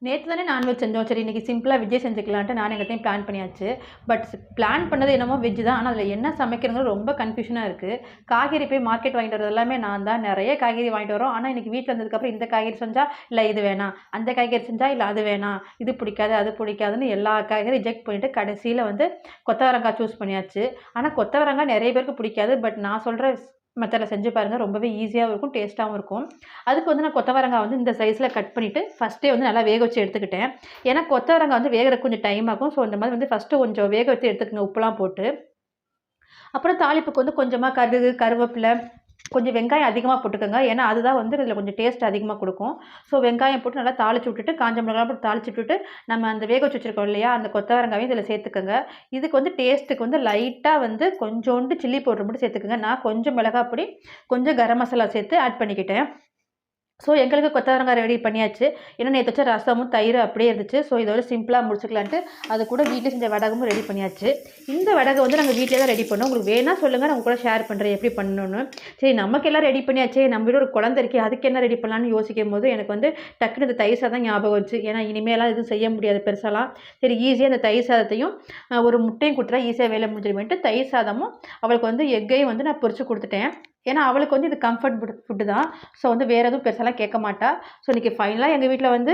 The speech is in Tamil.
நேத்து தானே நான்வெஜ் செஞ்சோம். சரி இன்னைக்கு சிம்பிளா வெஜ்ஜே செஞ்சுக்கலான்ட்டு நானும் எங்க அத்தையும் பிளான் பண்ணியாச்சு. பட் பிளான் பண்ணது என்னமோ வெஜ் தான். ஆனா அதில என்ன சமைக்கிறதுங்கிறது ரொம்ப கன்ஃப்யூஷனா இருக்கு. காய்கறி போய் மார்க்கெட் வாங்கிட்டு வரது எல்லாமே நான் தான். நெறைய காய்கறி வாங்கிட்டு வரோம். ஆனா இன்னைக்கு வீட்ல வந்ததுக்கப்புறம் இந்த காய்கறி செஞ்சா, இல்ல இது வேணாம். அந்த காய்கறி செஞ்சா, இல்ல அது வேணாம். இது பிடிக்காது, அது பிடிக்காதுன்னு எல்லா காய்கறியும் ரிஜெக்ட் பண்ணிட்டு கடைசியில வந்து கொத்தவரங்காய் சூஸ் பண்ணியாச்சு. ஆனா கொத்தவரங்காய் நெறைய பேருக்கு பிடிக்காது. பட் நான் சொல்ற மெத்தட்ல செஞ்சு பாருங்க. ரொம்பவே ஈஸியாவும் இருக்கும், டேஸ்ட்டாவும் இருக்கும். அதுக்கு வந்து நான் கொத்தவரங்காய் வந்து இந்த சைஸ்ல கட் பண்ணிட்டு, ஃபர்ஸ்ட்டே வந்து நல்லா வேக வச்சு எடுத்துக்கிட்டேன். ஏன்னா கொத்தவரங்காய் வந்து வேகறதுக்கு கொஞ்சம் டைம் ஆகும். ஸோ இந்த மாதிரி வந்து ஃபர்ஸ்ட்டு கொஞ்சம் வேக வச்சு எடுத்துக்கங்க உப்புலாம் போட்டு. அப்புறம் தாளிப்புக்கு வந்து கொஞ்சமா கடுகு, கருவேப்பில, கொஞ்சம் வெங்காயம் அதிகமா போட்டுக்கங்க. ஏன்னா அதுதான் வந்து இதில கொஞ்சம் டேஸ்ட் அதிகமா குடுக்கும். ஸோ வெங்காயம் போட்டு நல்லா தாளிச்சு விட்டுட்டு, காஞ்ச மிளகாய் போட்டு தாளிச்சு விட்டுட்டு, நம்ம அந்த வேக வச்சு வச்சிருக்கோம் இல்லையா? அந்த கொத்தவரங்காயும் இதில சேர்த்துக்கங்க. இதுக்கு வந்து டேஸ்ட்டுக்கு வந்து லைட்டா வந்து கொஞ்சோண்டு சில்லி பவுடர் மட்டும் சேர்த்துக்கங்க. நான் கொஞ்சம் மிளகாய் பொடி, கொஞ்சம் கரம் மசாலா சேர்த்து ஆட் பண்ணிக்கிட்டேன். ஸோ எங்களுக்கு கொத்தவரங்காய் ரெடி பண்ணியாச்சு. ஏன்னா நேத்து வச்ச ரசமும், தயிர் அப்படியே இருந்துச்சு. ஸோ இதோட சிம்பிளா முடிச்சுக்கலான்ட்டு, அது கூட வீட்லயே செஞ்ச வடகமும் ரெடி பண்ணியாச்சு. இந்த வடக வந்து நாங்க வீட்லயே தான் ரெடி பண்ணோம். உங்களுக்கு வேணா சொல்லுங்க, நான் உங்க கூட ஷேர் பண்றேன் எப்படி பண்ணணும்னு. சரி நமக்கு எல்லாம் ரெடி பண்ணியாச்சே, நம்ம வீட்ல ஒரு குழந்தை இருக்கே, அதுக்கு என்ன ரெடி பண்ணலான்னு யோசிக்கும்போது, எனக்கு வந்து டக்குனு இந்த தயிர் சாதம் ஞாபகம் வந்துச்சு. ஏன்னா இனிமேலாம் எதுவும் செய்ய முடியாது பெருசாலாம். சரி ஈஸியா இந்த தயிர் சாதத்தையும், ஒரு முட்டையும் குடுத்துட்டா ஈஸியா வேலை முடிஞ்சிருமேன்ட்டு, தயிர் சாதமும், அவளுக்கு வந்து எக்கையும் வந்து நான் பொரிச்சு குடுத்துட்டேன். ஏன்னா அவளுக்கு வந்து இது கம்ஃபர்ட் ஃபுட்டு தான். ஸோ வந்து வேற எதுவும் பெருசாலாம் கேட்க மாட்டா. ஸோ இன்னைக்கு ஃபைனலா எங்க வீட்ல வந்து